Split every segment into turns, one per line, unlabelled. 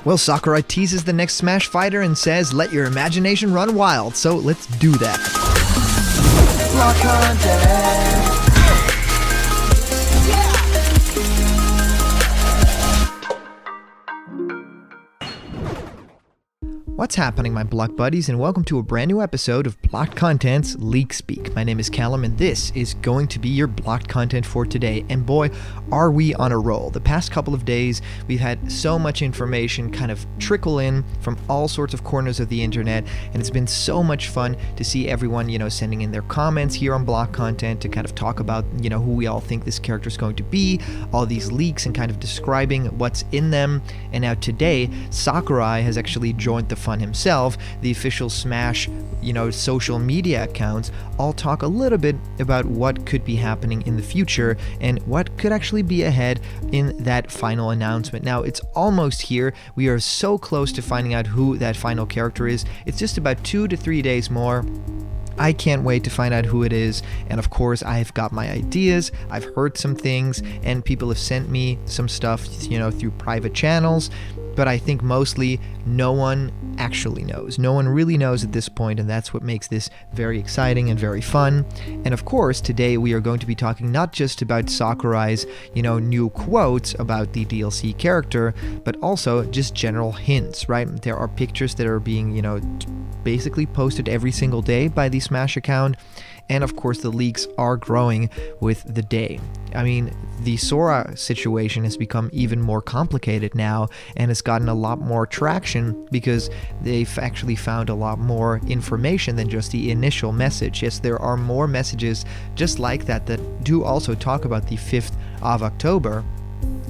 Well, Sakurai teases the next Smash fighter and says, let your imagination run wild, so let's do that.
Block content.
What's happening, my Block buddies, and welcome to a brand new episode of Blocked Content's Leak Speak. My name is Callum, and this is going to be your blocked content for today. And boy, are we on a roll. The past couple of days, we've had so much information kind of trickle in from all sorts of corners of the internet, and it's been so much fun to see everyone, sending in their comments here on Blocked Content to kind of talk about, who we all think this character is going to be, all these leaks, and kind of describing what's in them. And now today, Sakurai has actually joined the fun himself. The official Smash, social media accounts all talk a little bit about what could be happening in the future and what could actually be ahead in that final announcement. Now, it's almost here. We are so close to finding out who that final character is. It's just about 2 to 3 days more. I can't wait to find out who it is, and of course I've got my ideas, I've heard some things, and people have sent me some stuff, through private channels, but I think mostly no one actually knows. No one really knows at this point, and that's what makes this very exciting and very fun. And of course, today we are going to be talking not just about Sakurai's, new quotes about the DLC character, but also just general hints, right? There are pictures that are being, basically posted every single day by the Smash account, and of course the leaks are growing with the day. I mean, the SORA situation has become even more complicated now and has gotten a lot more traction because they've actually found a lot more information than just the initial message. Yes, there are more messages just like that do also talk about the 5th of October.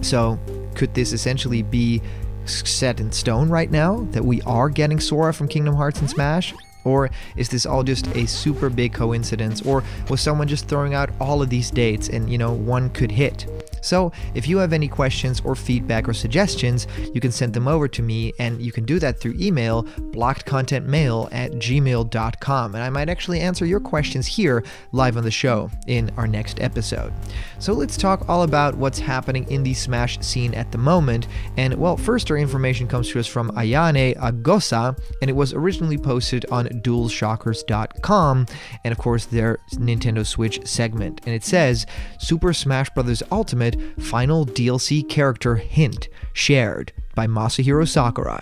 So could this essentially be set in stone right now that we are getting SORA from Kingdom Hearts and Smash? Or is this all just a super big coincidence? Or was someone just throwing out all of these dates and, one could hit? So if you have any questions or feedback or suggestions, you can send them over to me, and you can do that through email, blockedcontentmail@gmail.com, and I might actually answer your questions here live on the show in our next episode. So let's talk all about what's happening in the Smash scene at the moment. And well, first our information comes to us from Ayane Agosa, and it was originally posted on DualShockers.com, and of course their Nintendo Switch segment. And it says, Super Smash Bros. Ultimate final DLC character hint shared by Masahiro Sakurai.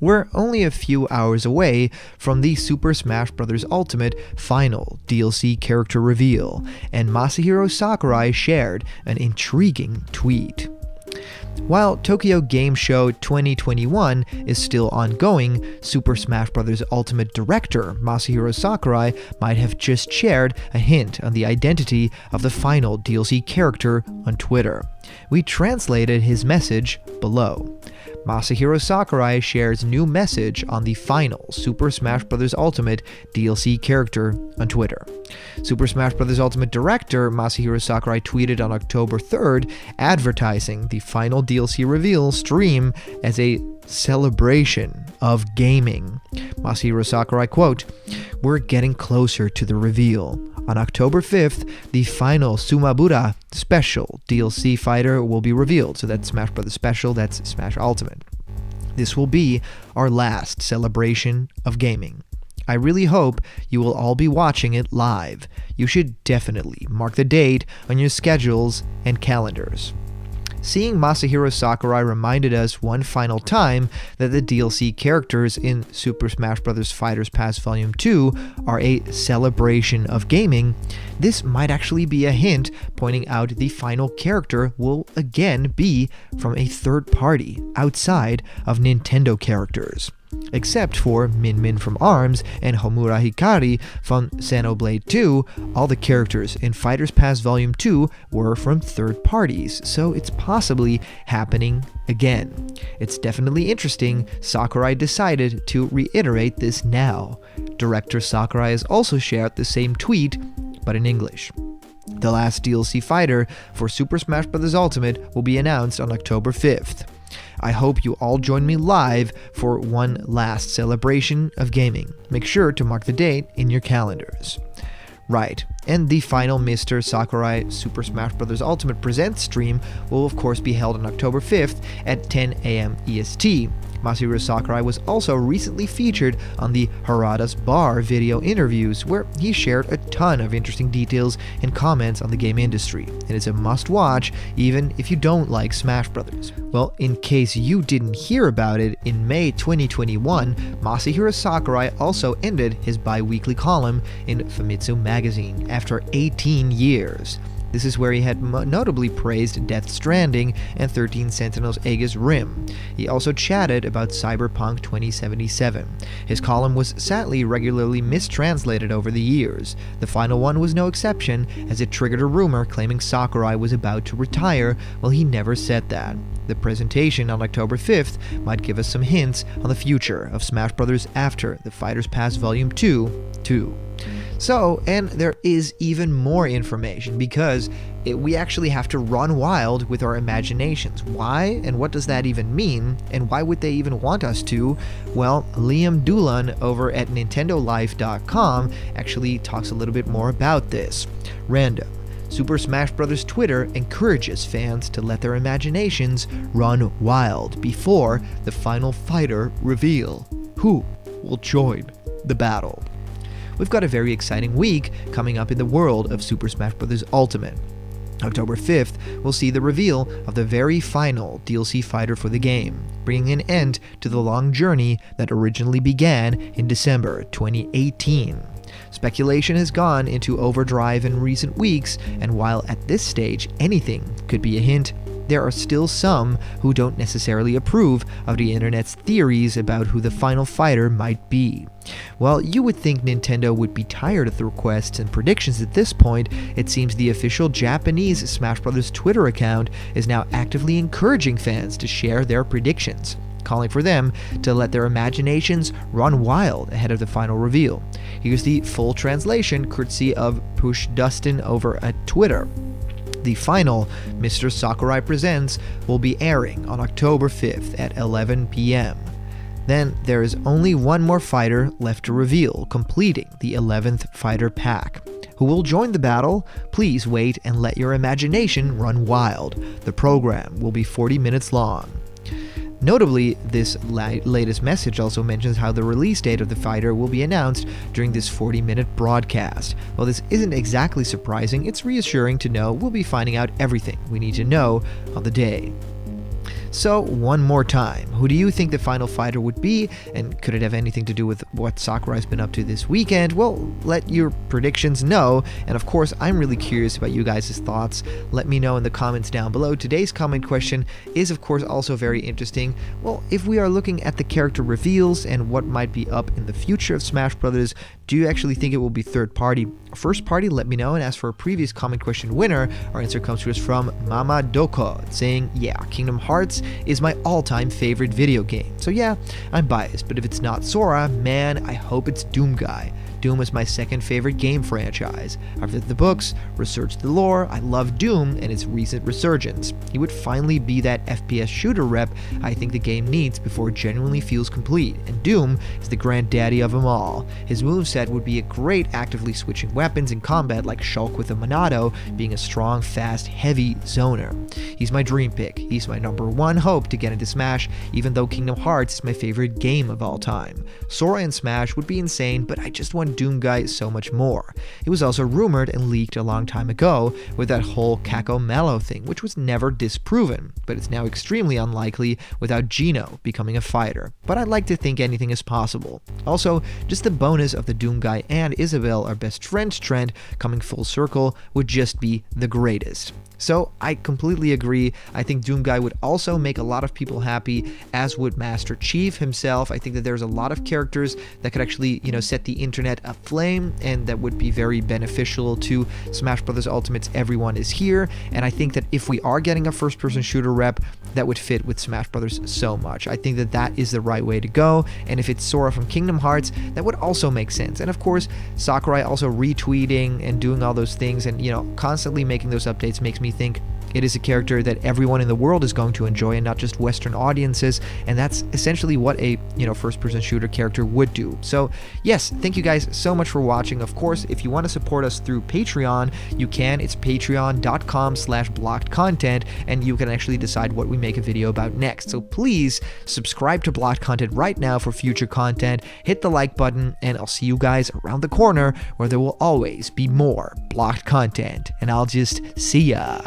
We're only a few hours away from the Super Smash Bros. Ultimate final DLC character reveal, and Masahiro Sakurai shared an intriguing tweet. While Tokyo Game Show 2021 is still ongoing, Super Smash Bros. Ultimate director Masahiro Sakurai might have just shared a hint on the identity of the final DLC character on Twitter. We translated his message below. Masahiro Sakurai shares new message on the final Super Smash Bros. Ultimate DLC character on Twitter. Super Smash Bros. Ultimate director Masahiro Sakurai tweeted on October 3rd, advertising the final DLC reveal stream as a celebration of gaming. Masahiro Sakurai, quote, "We're getting closer to the reveal. On October 5th, the final Sumabura Special DLC fighter will be revealed." So that's Smash Bros. Special, that's Smash Ultimate. "This will be our last celebration of gaming. I really hope you will all be watching it live. You should definitely mark the date on your schedules and calendars." Seeing Masahiro Sakurai reminded us one final time that the DLC characters in Super Smash Bros. Fighters Pass Volume 2 are a celebration of gaming, this might actually be a hint pointing out the final character will again be from a third party outside of Nintendo characters. Except for Min Min from ARMS and Homura Hikari from Xenoblade 2, all the characters in Fighters Pass Volume 2 were from third parties, so it's possibly happening again. It's definitely interesting Sakurai decided to reiterate this now. Director Sakurai has also shared the same tweet, but in English. The last DLC fighter for Super Smash Bros. Ultimate will be announced on October 5th. I hope you all join me live for one last celebration of gaming. Make sure to mark the date in your calendars. Right, and the final Mr. Sakurai Super Smash Bros. Ultimate Presents stream will of course be held on October 5th at 10 a.m. EST. Masahiro Sakurai was also recently featured on the Harada's Bar video interviews, where he shared a ton of interesting details and comments on the game industry. It is a must-watch, even if you don't like Smash Bros. Well, in case you didn't hear about it, in May 2021, Masahiro Sakurai also ended his bi-weekly column in Famitsu magazine after 18 years. This is where he had notably praised Death Stranding and 13 Sentinels Aegis Rim. He also chatted about Cyberpunk 2077. His column was sadly regularly mistranslated over the years. The final one was no exception, as it triggered a rumor claiming Sakurai was about to retire, while he never said that. The presentation on October 5th might give us some hints on the future of Smash Bros. After the Fighters Pass Volume 2 too. So, and there is even more information, because we actually have to run wild with our imaginations. Why, and what does that even mean, and why would they even want us to? Well, Liam Doolan over at NintendoLife.com actually talks a little bit more about this. Random. Super Smash Bros. Twitter encourages fans to let their imaginations run wild before the final fighter reveal. Who will join the battle? We've got a very exciting week coming up in the world of Super Smash Bros. Ultimate. October 5th, we'll see the reveal of the very final DLC fighter for the game, bringing an end to the long journey that originally began in December 2018. Speculation has gone into overdrive in recent weeks, and while at this stage anything could be a hint, there are still some who don't necessarily approve of the internet's theories about who the final fighter might be. While you would think Nintendo would be tired of the requests and predictions at this point, it seems the official Japanese Smash Bros. Twitter account is now actively encouraging fans to share their predictions, calling for them to let their imaginations run wild ahead of the final reveal. Here's the full translation courtesy of Push Dustin over at Twitter. The final Mr. Sakurai Presents will be airing on October 5th at 11 p.m. Then there is only one more fighter left to reveal, completing the 11th fighter pack. Who will join the battle? Please wait and let your imagination run wild. The program will be 40 minutes long. Notably, this latest message also mentions how the release date of the fighter will be announced during this 40-minute broadcast. While this isn't exactly surprising, it's reassuring to know we'll be finding out everything we need to know on the day. So, one more time, who do you think the final fighter would be, and could it have anything to do with what Sakurai's been up to this weekend? Well, let your predictions know, and of course, I'm really curious about you guys' thoughts. Let me know in the comments down below. Today's comment question is, of course, also very interesting. Well, if we are looking at the character reveals and what might be up in the future of Smash Bros., do you actually think it will be third party or first party? Let me know. And as for a previous comment question winner, our answer comes to us from Mama Doko, saying, yeah, Kingdom Hearts is my all-time favorite video game. So yeah, I'm biased, but if it's not Sora, man, I hope it's Doom Guy. Doom is my second favorite game franchise. I've read the books, researched the lore, I love Doom and its recent resurgence. He would finally be that FPS shooter rep I think the game needs before it genuinely feels complete, and Doom is the granddaddy of them all. His moveset would be a great actively switching weapons in combat, like Shulk with a Monado being a strong, fast, heavy zoner. He's my dream pick. He's my number one hope to get into Smash, even though Kingdom Hearts is my favorite game of all time. Sora in Smash would be insane, but I just want Doom Guy so much more. It was also rumored and leaked a long time ago with that whole Kako Mello thing, which was never disproven, but it's now extremely unlikely without Geno becoming a fighter. But I'd like to think anything is possible. Also, just the bonus of the Doom Guy and Isabelle, our best friends trend, coming full circle would just be the greatest. So I completely agree. I think Doom Guy would also make a lot of people happy, as would Master Chief himself. I think that there's a lot of characters that could actually, set the internet aflame, and that would be very beneficial to Smash Bros. Ultimate's Everyone is Here. And I think that if we are getting a first-person shooter rep, that would fit with Smash Bros. So much. I think that that is the right way to go. And if it's Sora from Kingdom Hearts, that would also make sense. And of course, Sakurai also retweeting and doing all those things and, constantly making those updates makes me think It is a character that everyone in the world is going to enjoy and not just Western audiences, and that's essentially what a first-person shooter character would do. So yes, thank you guys so much for watching. Of course, if you want to support us through Patreon, you can. It's patreon.com/blockedcontent, and you can actually decide what we make a video about next. So please subscribe to Blocked Content right now for future content. Hit the like button, and I'll see you guys around the corner where there will always be more Blocked Content. And I'll just see ya.